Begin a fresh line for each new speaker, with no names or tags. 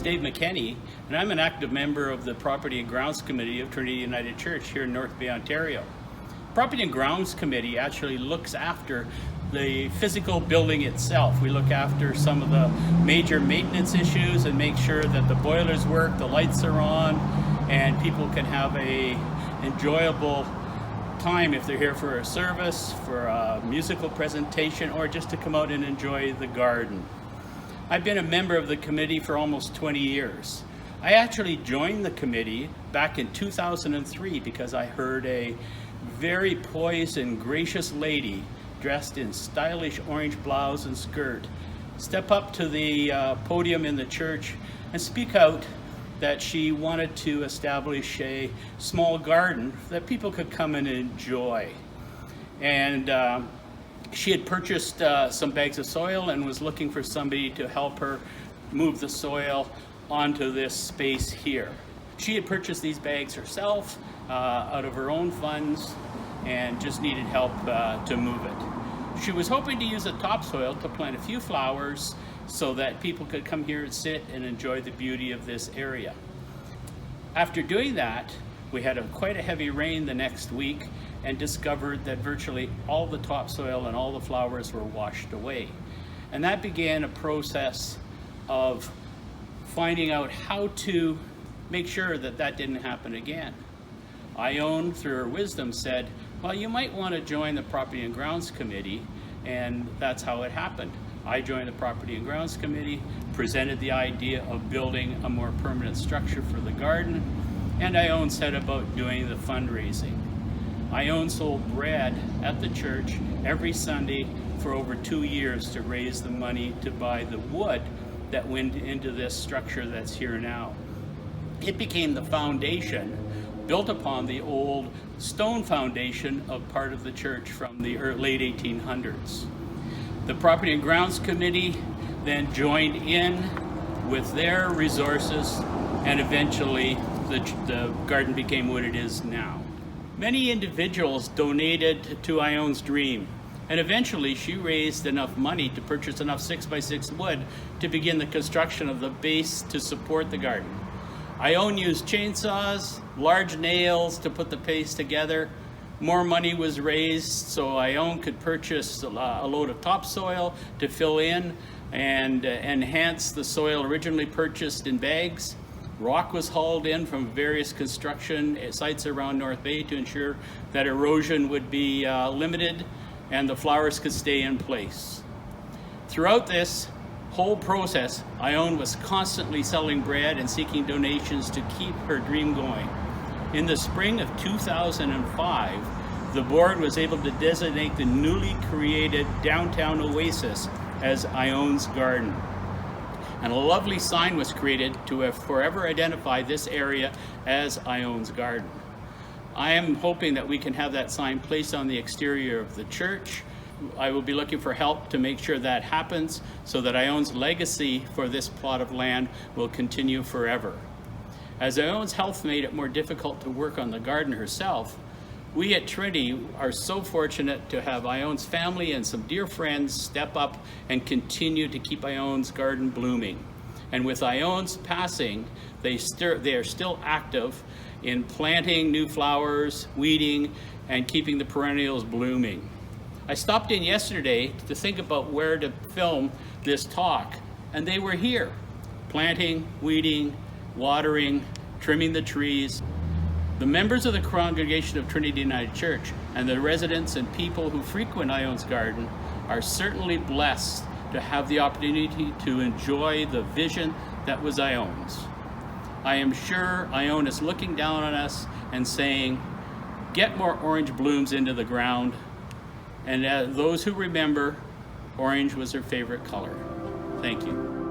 Dave McKenney, and I'm an active member of the Property and Grounds Committee of Trinity United Church here in North Bay, Ontario. Property and Grounds Committee actually looks after the physical building itself. We look after some of the major maintenance issues and make sure that the boilers work, the lights are on, and people can have a enjoyable time if they're here for a service, for a musical presentation, or just to come out and enjoy the garden. I've been a member of the committee for almost 20 years. I actually joined the committee back in 2003 because I heard a very poised and gracious lady dressed in stylish orange blouse and skirt step up to the podium in the church and speak out that she wanted to establish a small garden that people could come and enjoy. And she had purchased some bags of soil and was looking for somebody to help her move the soil onto this space here. She had purchased these bags herself out of her own funds and just needed help to move it. She was hoping to use the topsoil to plant a few flowers so that people could come here and sit and enjoy the beauty of this area. After doing that, we had quite a heavy rain the next week and discovered that virtually all the topsoil and all the flowers were washed away. And that began a process of finding out how to make sure that that didn't happen again. Ione, through her wisdom, said, well, you might want to join the Property and Grounds Committee, and that's how it happened. I joined the Property and Grounds Committee, presented the idea of building a more permanent structure for the garden, and Ione set about doing the fundraising. Ione sold bread at the church every Sunday for over 2 years to raise the money to buy the wood that went into this structure that's here now. It became the foundation built upon the old stone foundation of part of the church from the late 1800s. The Property and Grounds Committee then joined in with their resources, and eventually the garden became what it is now. Many individuals donated to Ione's dream, and eventually she raised enough money to purchase enough 6x6 wood to begin the construction of the base to support the garden. Ione used chainsaws, large nails to put the base together. More money was raised so Ione could purchase a load of topsoil to fill in and enhance the soil originally purchased in bags. Rock was hauled in from various construction sites around North Bay to ensure that erosion would be limited and the flowers could stay in place. Throughout this whole process, Ione was constantly selling bread and seeking donations to keep her dream going. In the spring of 2005, the board was able to designate the newly created downtown oasis as Ione's garden. And a lovely sign was created to forever identify this area as Ione's garden. I am hoping that we can have that sign placed on the exterior of the church. I will be looking for help to make sure that happens so that Ione's legacy for this plot of land will continue forever. As Ione's health made it more difficult to work on the garden herself, we at Trinity are so fortunate to have Ione's family and some dear friends step up and continue to keep Ione's garden blooming. And with Ione's passing, they are still active in planting new flowers, weeding, and keeping the perennials blooming. I stopped in yesterday to think about where to film this talk, and they were here, planting, weeding, watering, trimming the trees. The members of the congregation of Trinity United Church and the residents and people who frequent Ione's garden are certainly blessed to have the opportunity to enjoy the vision that was Ione's. I am sure Ione is looking down on us and saying, get more orange blooms into the ground. And those who remember, orange was her favorite color. Thank you.